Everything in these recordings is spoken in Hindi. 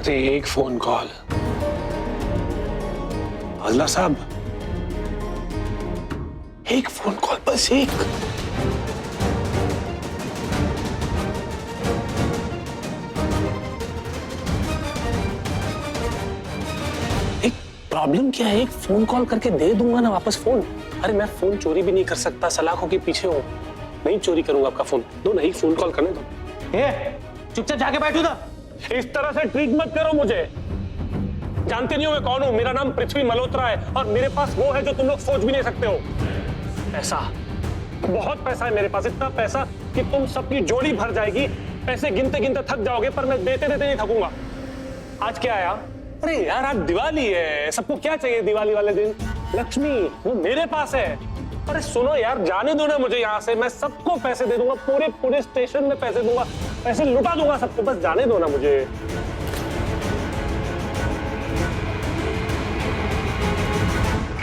अरे एक फोन कॉल। हवलदार साहब, एक फोन कॉल, बस एक। प्रॉब्लम क्या है? एक फोन कॉल करके दे दूंगा ना वापस फोन। अरे मैं फोन चोरी भी नहीं कर सकता, सलाखों के पीछे हूँ, नहीं चोरी करूंगा आपका फोन। दो ना, एक फोन कॉल करने दो। चुपचाप जाके बैठो ना। इस तरह से ट्रीट मत करो मुझे। जानते नहीं हो मैं कौन हूँ? मेरा नाम पृथ्वी मल्होत्रा है और मेरे पास वो है जो तुम लोग सोच भी नहीं सकते हो। पैसा, बहुत पैसा है मेरे पास, इतना पैसा कि तुम सबकी जोड़ी भर जाएगी। पैसे गिनते गिनते थक जाओगे, पर मैं देते देते नहीं थकूंगा। आज क्या आया? अरे यार आज दिवाली है, सबको क्या चाहिए दिवाली वाले दिन? लक्ष्मी, वो मेरे पास है। अरे सुनो यार, जाने दो ना मुझे यहाँ से। मैं सबको पैसे दे दूंगा, पूरे पूरे स्टेशन में पैसे दूंगा, पैसे लुटा दूंगा सबको, बस जाने दो ना मुझे।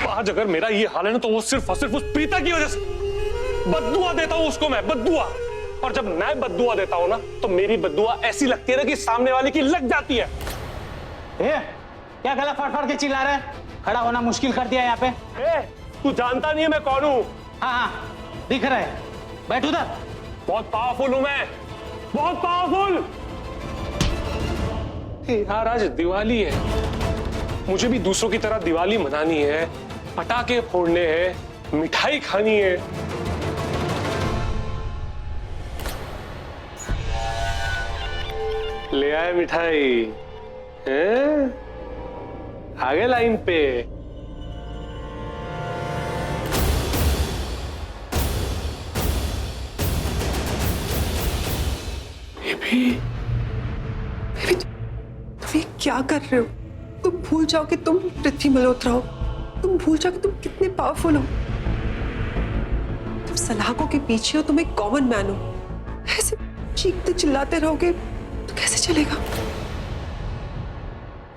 आज अगर मेरा ये हाल है ना, तो वो सिर्फ और सिर्फ उस प्रीता की वजह से। बद्दुआ देता हूँ उसको मैं, बद्दुआ। और जब मैं बद्दुआ देता हूँ ना, तो मेरी बद्दुआ ऐसी लगती है ना कि सामने वाले की लग जाती है। क्या गला फाड़ फाड़ के चिल्ला रहा है? खड़ा होना मुश्किल कर दिया यहाँ पे। तू जानता नहीं है मैं कौन हूँ? हाँ, दिख रहा है। बैठ उधर। बहुत पावरफुल हूँ मैं, बहुत पावरफुल। यार आज दिवाली है, मुझे भी दूसरों की तरह दिवाली मनानी है, पटाखे फोड़ने हैं, मिठाई खानी है। ले आए मिठाई हैं? आगे लाइन पे। बेबी, तुम ये क्या कर रहे हो? तुम भूल जाओ कि तुम पृथ्वी मल्होत्रा हो। तुम भूल जाओ कि तुम कितने पावरफुल हो। तुम सलाखों के पीछे हो, तुम एक कॉमन मैन हो। ऐसे चीखते चिल्लाते रहोगे तो कैसे चलेगा?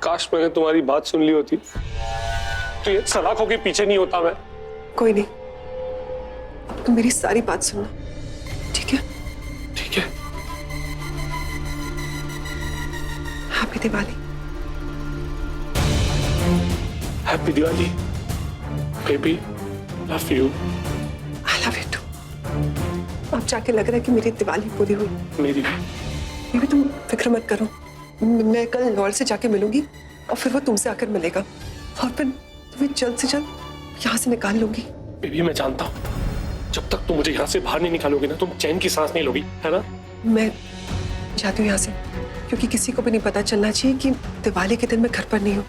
काश मैंने तुम्हारी बात सुन ली होती, तो ये सलाखों के पीछे नहीं होता मैं। कोई नहीं, अब तुम मेरी सारी बात सुनना, ठीक है? ठीक है। Happy Diwali. Happy Diwali baby, love you. I love you too. अब जाके लग रहा है कि मेरी दिवाली पूरी हुई। मेरी भी। बेबी तुम फिक्र मत करो, मैं कल लॉर्ड से जाके मिलूंगी और फिर वो तुमसे आकर मिलेगा और फिर तुम्हें जल्द से जल्द यहाँ से निकाल लूंगी। बेबी मैं जानता हूँ, जब तक तुम मुझे यहाँ से बाहर नहीं निकालोगी ना, तुम चैन की सांस नहीं लोगी, है ना? मैं जाती हूँ यहाँ से, क्योंकि किसी को भी नहीं पता चलना चाहिए कि दिवाली के दिन मैं घर पर नहीं हूँ।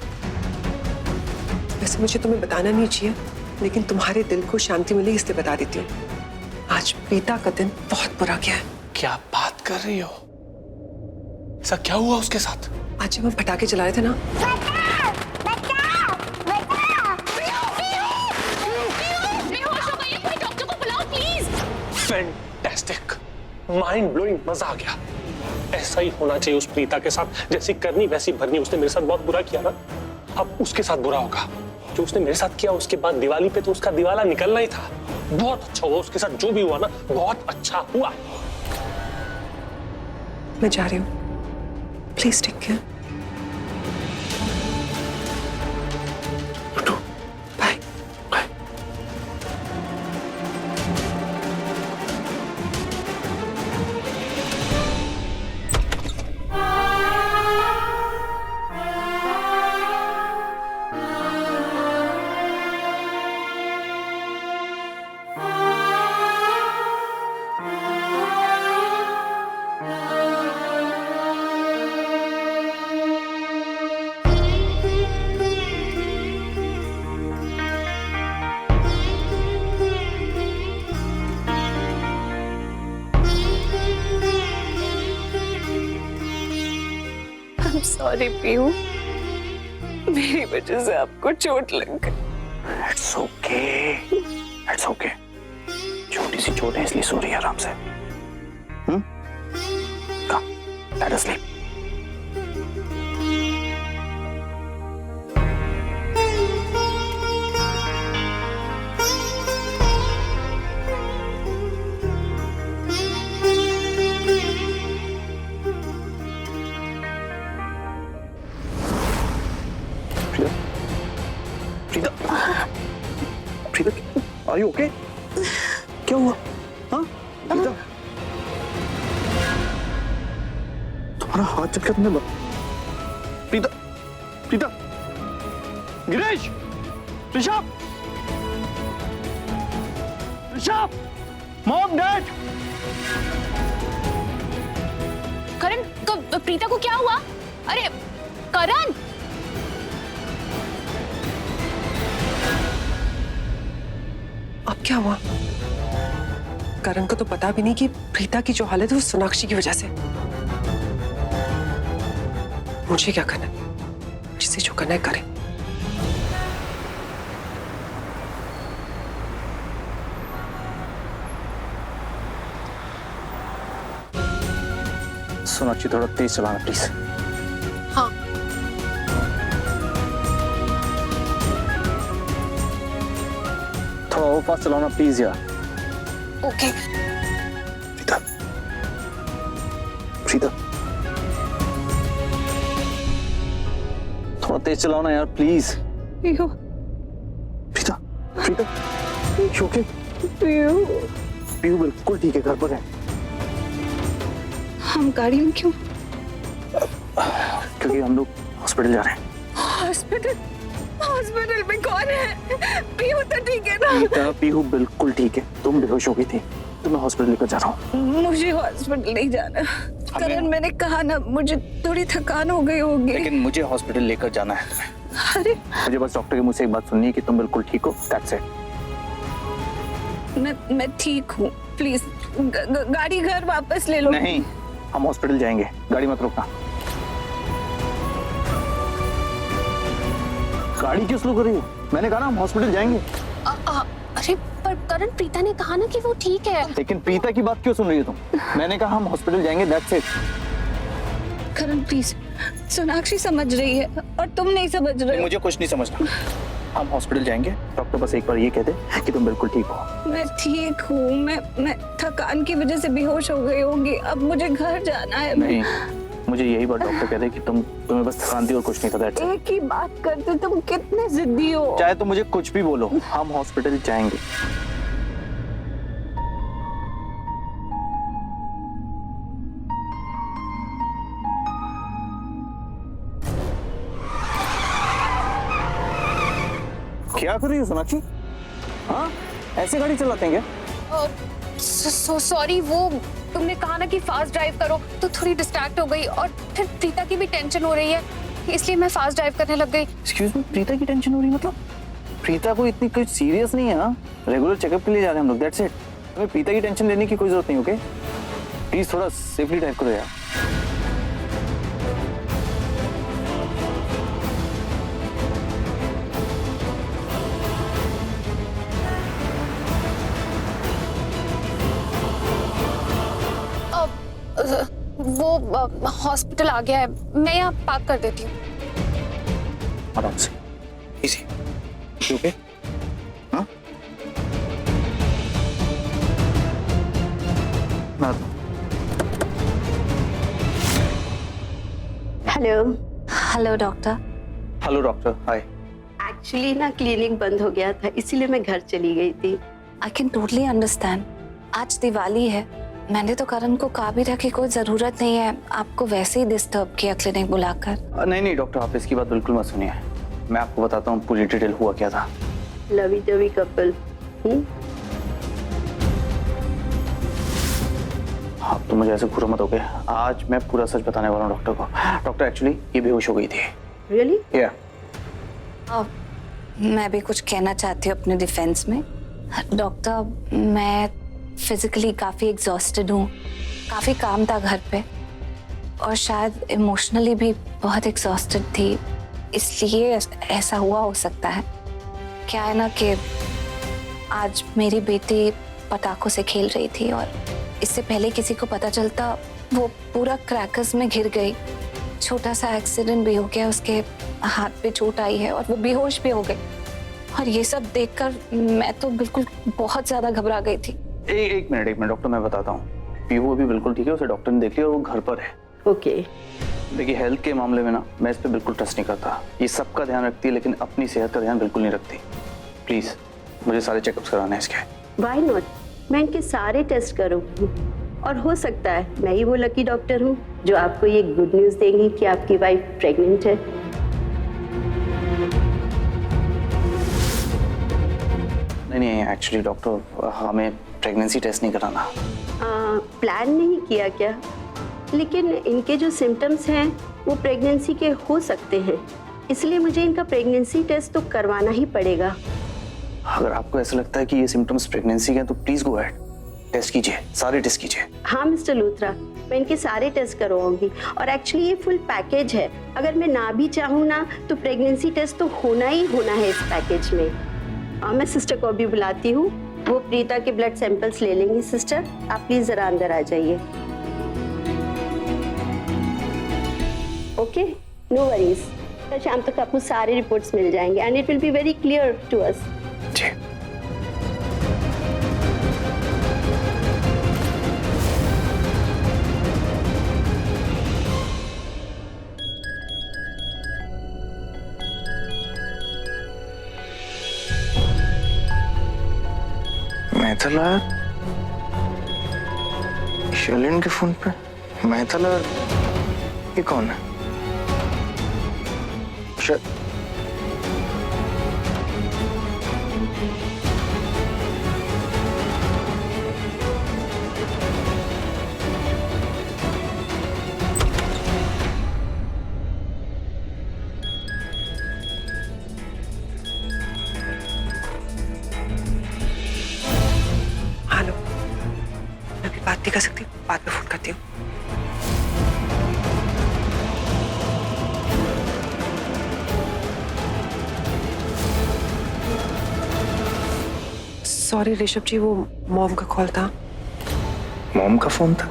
वैसे मुझे तुम्हें बताना नहीं चाहिए, लेकिन तुम्हारे दिल को शांति मिले इसलिए बता देती हूँ। आज प्रीता का दिन बहुत बुरा गया है। क्या बात कर रही हो? ऐसा क्या हुआ उसके साथ? आज जब हम पटाखे जलाए थे ना, फैंटास्टिक, माइंड ब्लोइंग, मजा आ गया। ऐसा ही होना चाहिए उस प्रीता के साथ, जैसी करनी वैसी भरनी। उसने मेरे साथ बहुत बुरा किया ना, अब उसके साथ बुरा होगा। जो उसने मेरे साथ किया, उसके बाद दिवाली पे तो उसका दिवाला निकलना ही था। बहुत अच्छा हुआ उसके साथ जो भी हुआ ना, बहुत अच्छा हुआ। मैं जा रही हूँ, please take care. Bye. Sorry Pihu, मेरी वजह से आपको चोट लग गई। It's okay, it's okay. छोटी सी चोट है इसलिए सो रही है आराम से। Come, let us sleep. Are you okay? क्या हुआ? हाँ प्रीता, तुम्हारा हाथ चक्कर तुमने प्रीता, प्रीता, गिरीश, ऋषभ, ऋषभ, मॉम, डैड। करण, प्रीता को क्या हुआ? अरे करण! अब क्या हुआ? करण को तो पता भी नहीं कि प्रीता की जो हालत है वो सोनाक्षी की वजह से। मुझे क्या करना है? जिसे जो करना है करे। सोनाक्षी थोड़ा तेज चलाना प्लीज। हाँ। थोड़ा और फास्ट चलाना प्लीज यार। ओके। प्रीता, प्रीता, थोड़ा तेज चलाओ ना यार प्लीज। पीहू, प्रीता, प्रीता, ओके? पीहू, पीहू बिल्कुल ठीक है, घर पर है। हम गाड़ी में क्यों? क्योंकि हम लोग हॉस्पिटल जा रहे हैं। हॉस्पिटल? हॉस्पिटल में कौन है? पीहू तो ठीक है ना? प्रीता, पीहू बिल्कुल ठीक है। तुम बेहोश हो गई थी, तो मैं हॉस्पिटल लेकर जा रहा हूँ। मुझे हॉस्पिटल नहीं जाना। करण, मैंने कहा ना, मुझे थोड़ी थकान हो गई होगी। लेकिन मुझे हॉस्पिटल लेकर जाना है तुम्हें। अरे मुझे बस डॉक्टर के मुंह से एक बात सुननी है कि तुम बिल्कुल ठीक हो, दैट्स इट। मैं ठीक हूँ। प्लीज गाड़ी घर वापस ले लो। नहीं, हम हॉस्पिटल जाएंगे, गाड़ी मत रोकना। गाड़ी क्यों स्लो कर रही हो? मैंने कहा ना हम हॉस्पिटल जाएंगे। अरे पर करण, प्रीता ने कहा ना कि वो ठीक है। लेकिन प्रीता की बात क्यों सुन रही हो तुम? मैंने कहा हम हॉस्पिटल जाएंगे, that's it. Karan please, Sonakshi समझ रही है और तुम नहीं समझ रहे हो। मुझे कुछ नहीं समझना। हम हॉस्पिटल जाएंगे, डॉक्टर बस एक बार ये कह दे कि तुम बिल्कुल ठीक हो। मैं ठीक हूँ। मैं थकान की वजह से बेहोश हो गई होंगी। अब मुझे घर जाना है। नहीं, मुझे यही बात डॉक्टर कह दे कि तुम्हें बस थकान थी और कुछ नहीं था, दैट्स इट। एक ही बात करते, तुम कितने जिद्दी हो। चाहे तो मुझे कुछ भी बोलो, हम हॉस्पिटल जाएंगे। क्या कर रही हो सोनाक्षी? हाँ, ऐसे गाड़ी चलाते हैं क्या? सॉरी, वो तुमने कहा ना कि फास्ट ड्राइव करो, तो थोड़ी डिस्ट्रैक्ट हो गई और फिर प्रीता की भी टेंशन हो रही है, इसलिए मैं फास्ट ड्राइव करने लग गई। एक्सक्यूज मी, प्रीता की टेंशन हो रही है मतलब? प्रीता को इतनी कुछ सीरियस नहीं है। हाँ, रेगुलर चेकअप के लिए जा रहे हैं हम लोग, दैट्स इट। तुम्हें प्रीता की टेंशन लेने की कोई जरूरत नहीं, ओके? प्लीज थोड़ा सेफली ड्राइव करो यार। वो हॉस्पिटल आ गया है, मैं यहाँ पार्क कर देती हूँ। आराम से, इजी, ओके? हाँ? Hello doctor. हेलो डॉक्टर, हाय। एक्चुअली ना क्लिनिक बंद हो गया था, इसीलिए मैं घर चली गई थी। I can totally understand. आज दिवाली है, मैंने तो करण को कहा भी था कि कोई जरूरत नहीं है आपको वैसे ही डिस्टर्ब किया क्लिनिक बुलाकर। नहीं डॉक्टर, आप इसकी बात बिल्कुल मत सुनिए। मैं आपको बताता हूँ पूरी डिटेल हुआ क्या था। Lovey dovey couple. आप तो मुझे ऐसे घूरा मत होगे। आज मैं पूरा सच बताने वाला हूँ डॉक्टर को। डॉक्टर, एक्चुअली ये बेहोश हो गई थी। रियली? या मैं भी कुछ कहना चाहती हूँ अपने डिफेंस में। डॉक्टर, मैं फिजिकली काफ़ी एग्जॉस्टेड हूँ, काफ़ी काम था घर पे और शायद इमोशनली भी बहुत एग्जॉस्टेड थी, इसलिए ऐसा हुआ हो सकता है। क्या है ना कि आज मेरी बेटी पटाखों से खेल रही थी और इससे पहले किसी को पता चलता वो पूरा क्रैकर्स में घिर गई। छोटा सा एक्सीडेंट भी हो गया, उसके हाथ पे चोट आई है और वो बेहोश भी हो गई। और ये सब देखकर मैं तो बिल्कुल बहुत ज्यादा घबरा गई थी। एक मिनट डॉक्टर, मैं बताता हूँ। पीहू अभी बिल्कुल ठीक है, उसे डॉक्टर ने देख लिया और वो घर पर है। ओके। देखिए, हेल्थ के मामले में ना मैं इस पे बिल्कुल ट्रस्ट नहीं करता। ये सबका ध्यान रखती है लेकिन अपनी सेहत का ध्यान बिल्कुल नहीं रखती। प्लीज मुझे सारे चेकअप्स कराने हैं इसके। वाई नॉट, मैं इनके सारे टेस्ट करूँगी और हो सकता है मैं ही वो लकी डॉक्टर हूँ जो आपको ये गुड न्यूज़ देंगी कि आपकी वाइफ प्रेग्नेंट है। नहीं एक्चुअली डॉक्टर, हमें प्रेगनेंसी टेस्ट नहीं कराना। प्लान नहीं किया क्या? लेकिन इनके जो सिम्टम्स हैं वो प्रेगनेंसी के हो सकते हैं, इसलिए मुझे इनका प्रेगनेंसी टेस्ट तो करवाना ही पड़ेगा। अगर आपको ऐसा लगता है कि ये सिम्टम्स प्रेगनेंसी के हैं तो प्लीज गो अहेड, टेस्ट कीजिए, सारे टेस्ट कीजिए। हाँ मिस्टर लूथरा, मैं इनके सारे टेस्ट करवाऊंगी और एक्चुअली ये फुल पैकेज है। अगर मैं ना भी चाहूँ ना तो प्रेगनेंसी टेस्ट तो होना ही होना है इस पैकेज में। मैं सिस्टर को भी बुलाती हूँ, वो प्रीता के ब्लड सैंपल्स ले लेंगी। सिस्टर आप प्लीज जरा अंदर आ जाइए। ओके, नो वरीज, कल शाम तक आपको सारे रिपोर्ट्स मिल जाएंगे and it will be very clear to us. जी। मैथला शर्लिन के फोन पे मैथला, ये कौन है? हेलो, मैं अभी बात नहीं कर सकती, बाद में फोन करती हूँ। सॉरी ऋषभ जी, वो मॉम का कॉल था। मॉम का फोन था,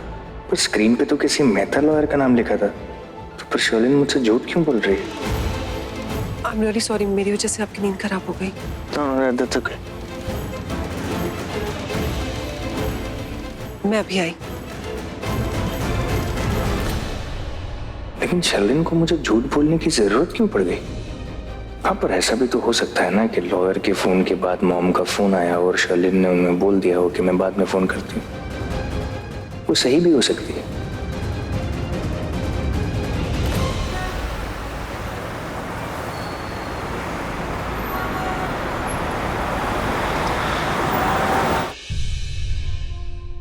पर स्क्रीन पे तो किसी मेहता लॉयर का नाम लिखा था, तो पर शर्लिन मुझसे झूठ क्यों बोल रही है? आई एम रियली सॉरी, मेरी वजह से आपकी नींद खराब हो गई। That's okay. मैं अभी आई। लेकिन शर्लिन को मुझे झूठ बोलने की जरूरत क्यों पड़ गई? हाँ, पर ऐसा भी तो हो सकता है ना कि लॉयर के फोन के बाद मॉम का फोन आया और शर्लिन ने उन्हें बोल दिया हो कि मैं बाद में फोन करती हूँ। वो सही भी हो सकती है।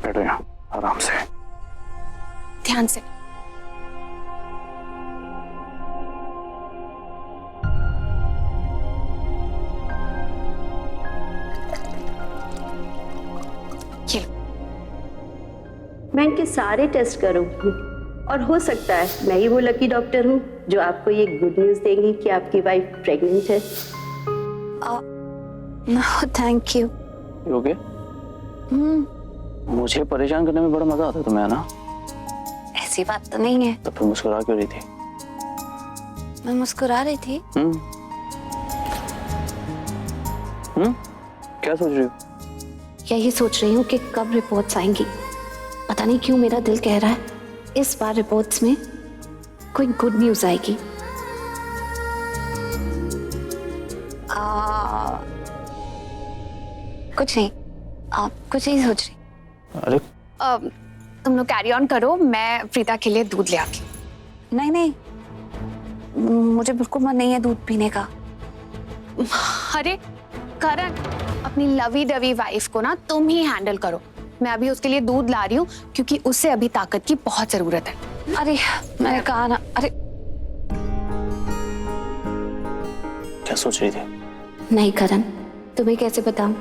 बैठो यहाँ आराम से। ध्यान से। ये लो। मैं इनके सारे टेस्ट करूंगी और हो सकता है मैं ही वो लकी डॉक्टर हूँ जो आपको ये गुड न्यूज़ देंगी कि आपकी वाइफ प्रेग्नेंट है। No thank you. ओके? मुझे परेशान करने में बड़ा मजा आता है तुम्हें, है ना? ऐसी बात तो नहीं है। तो फिर मुस्कुरा क्यों रही थी? मैं मुस्कुरा रही थी। क्या सोच रही हो? यही सोच रही हूँ कि कब रिपोर्ट्स आएंगी। पता नहीं क्यों मेरा दिल कह रहा है इस बार रिपोर्ट्स में कोई गुड न्यूज आएगी। कुछ नहीं, कुछ नहीं सोच रही। अरे तुम लोग कैरी ऑन करो, मैं प्रीता के लिए दूध ले आती हूँ। नहीं नहीं, मुझे बिल्कुल मन नहीं है दूध पीने का। अरे करण, अपनी लवी डवी वाइफ को ना तुम ही हैंडल करो। मैं अभी उसके लिए दूध ला रही हूँ क्योंकि उसे अभी ताकत की बहुत जरूरत है। अरे मैंने कहा ना। अरे क्या सोच रही थी? नहीं करण, तुम्हें कैसे बताऊं?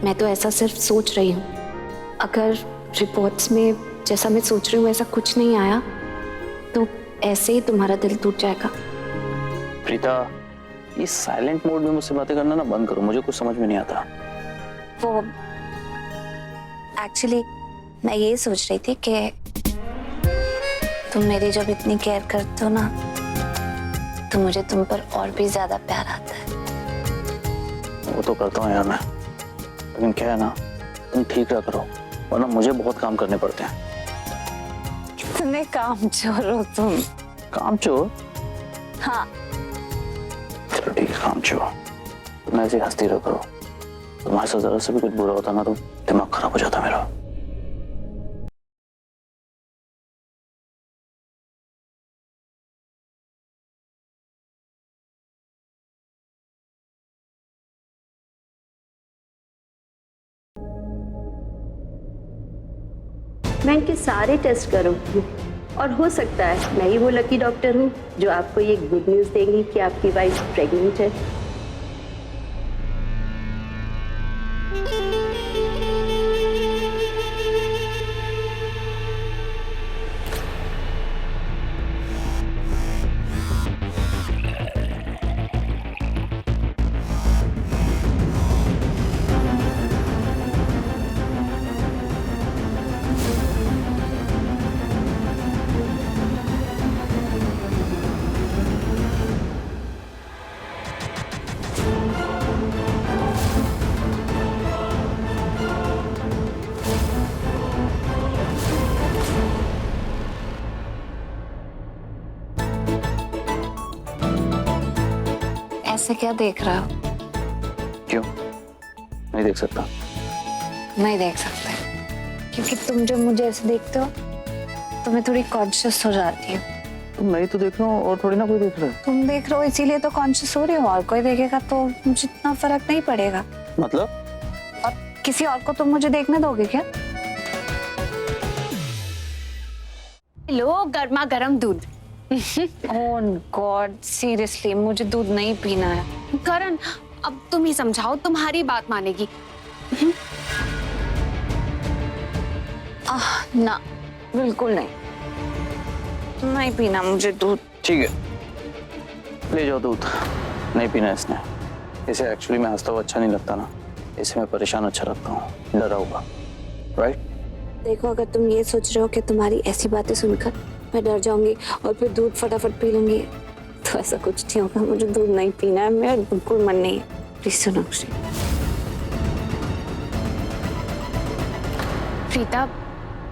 मैं तो ऐसा सिर्फ सोच रही हूँ। अगर रिपोर्ट्स में जैसा मैं सोच रही हूँ वैसा कुछ नहीं आया तो ऐसे ही तुम्हारा दिल टूट जाएगा। प्रीता, इस साइलेंट मोड में मुझसे बातें करना ना बंद करो, मुझे कुछ समझ में नहीं आता। वो एक्चुअली मैं ये सोच रही थी कि तुम मेरी जब इतनी केयर करते हो ना तो मुझे तुम पर और भी ज्यादा प्यार आता है। वो तो करता हूँ यार मैं, लेकिन क्या है ना, तुम ठीक रहा करो वरना मुझे बहुत काम करने पड़ते हैं। कितने कामचोर हो तुम। कामचोर? हाँ। चलो ठीक है, कामचोर। तुम ऐसे हंसती रहा करो, तुम्हारे साथ जरा से भी कुछ बुरा होता ना तो दिमाग खराब हो जाता मेरा। मैं इनके सारे टेस्ट करूँगी और हो सकता है मैं ही वो लकी डॉक्टर हूँ जो आपको ये गुड न्यूज़ देंगी कि आपकी वाइफ प्रेग्नेंट है। ऐसे क्या देख रहा हो? क्यों नहीं देख सकता? नहीं देख सकते क्योंकि तुम जब मुझे ऐसे देखते हो तो मैं थोड़ी कॉन्शियस हो जाती हूँ। तुम नहीं तो देख रहा हूँ और थोड़ी ना कोई देख रहा है। तुम देख रहे हो इसीलिए तो कॉन्शियस हो रही हो, और कोई देखेगा तो मुझे इतना फर्क नहीं पड़ेगा। मतलब? और किसी और को तुम मुझे देखने दोगे क्या? लो गर्मा गर्म दूध। ओह गॉड, सीरियसली मुझे दूध नहीं पीना है। करण अब तुम ही समझाओ, तुम्हारी बात मानेगी। ना बिल्कुल नहीं, नहीं पीना मुझे दूध। ठीक है ले जाओ दूध। नहीं पीना इसने। इसे एक्चुअली मैं हंसता हुआ अच्छा नहीं लगता ना, इसे मैं परेशान अच्छा लगता हूँ, डरा हुआ। राइट? देखो अगर तुम ये सोच रहे हो कि तुम्हारी ऐसी बातें सुनकर मैं डर जाऊंगी और फिर दूध फटाफट पी लूंगी तो ऐसा कुछ नहीं होगा। मुझे दूध नहीं पीना है, मेरा बिल्कुल मन नहीं है। प्लीज सोनाक्षी। प्रीता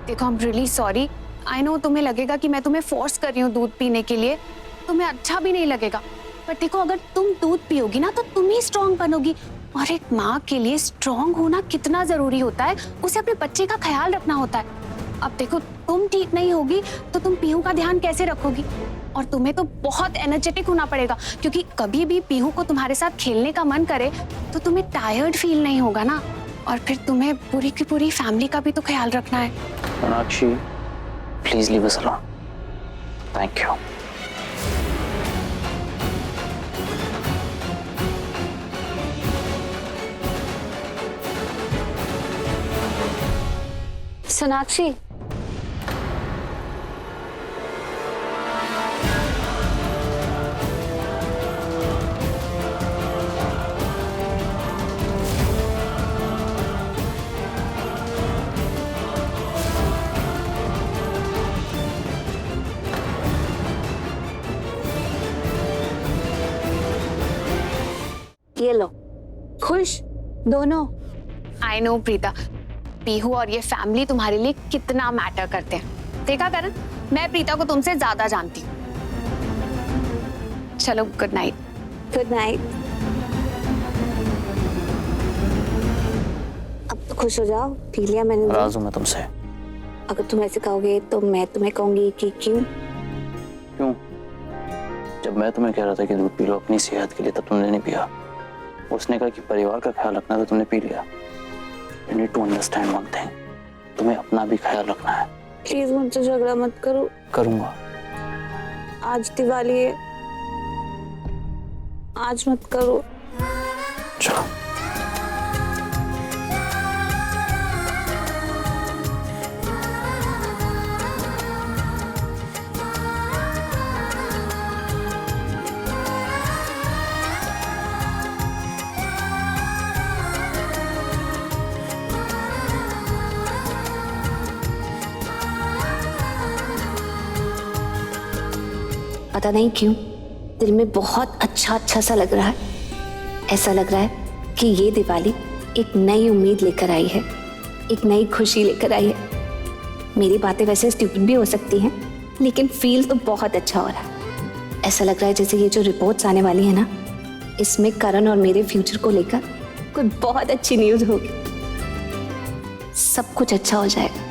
देखो, I am really sorry. I know तुम्हें लगेगा कि मैं तुम्हें फोर्स कर रही हूँ दूध पीने के लिए, तुम्हें अच्छा भी नहीं लगेगा, पर देखो अगर तुम दूध पियोगी ना तो तुम ही स्ट्रांग बनोगी। और एक माँ के लिए स्ट्रांग होना कितना जरूरी होता है, उसे अपने बच्चे का ख्याल रखना होता है। अब देखो तुम ठीक नहीं होगी तो तुम पीहू का ध्यान कैसे रखोगी? और तुम्हें तो बहुत एनर्जेटिक होना पड़ेगा, क्योंकि कभी भी पीहू को तुम्हारे साथ खेलने का मन करे तो तुम्हें टायर्ड फील नहीं होगा ना, और फिर तुम्हें पूरी की पूरी फैमिली का भी तो ख्याल रखना है। Sonakshi please leave us alone. Thank you. Sonakshi ये लो, खुश दोनों। आई नो प्रीता, पीहू और ये फैमिली तुम्हारे लिए कितना मैटर करते हैं। देखा करण, मैं प्रीता को तुमसे ज्यादा जानती हूँ। चलो गुड नाइट। Good night. अब तो खुश हो जाओ, पी लिया मैंने दूध। नाराज हूं मैं तुमसे। अगर तुम ऐसे कहोगे तो मैं तुम्हें कहूंगी कि क्यों? क्यों? जब मैं तुम्हें कह रहा था कि दूध पी लो अपनी सेहत के लिए, तब तुमने नहीं पिया। उसने कहा कि परिवार का ख्याल रखना, तो तुमने पी लिया। You need to understand one thing, तुम्हें अपना भी ख्याल रखना है। प्लीज मुझसे झगड़ा मत करो। करूंगा। आज दिवाली है, आज मत करो। चलो। पता नहीं क्यों दिल में बहुत अच्छा अच्छा सा लग रहा है। ऐसा लग रहा है कि ये दिवाली एक नई उम्मीद लेकर आई है, एक नई खुशी लेकर आई है। मेरी बातें वैसे स्टूपिड भी हो सकती हैं, लेकिन फील तो बहुत अच्छा हो रहा है। ऐसा लग रहा है जैसे ये जो रिपोर्ट्स आने वाली है ना, इसमें करण और मेरे फ्यूचर को लेकर कोई बहुत अच्छी न्यूज़ होगी, सब कुछ अच्छा हो जाएगा।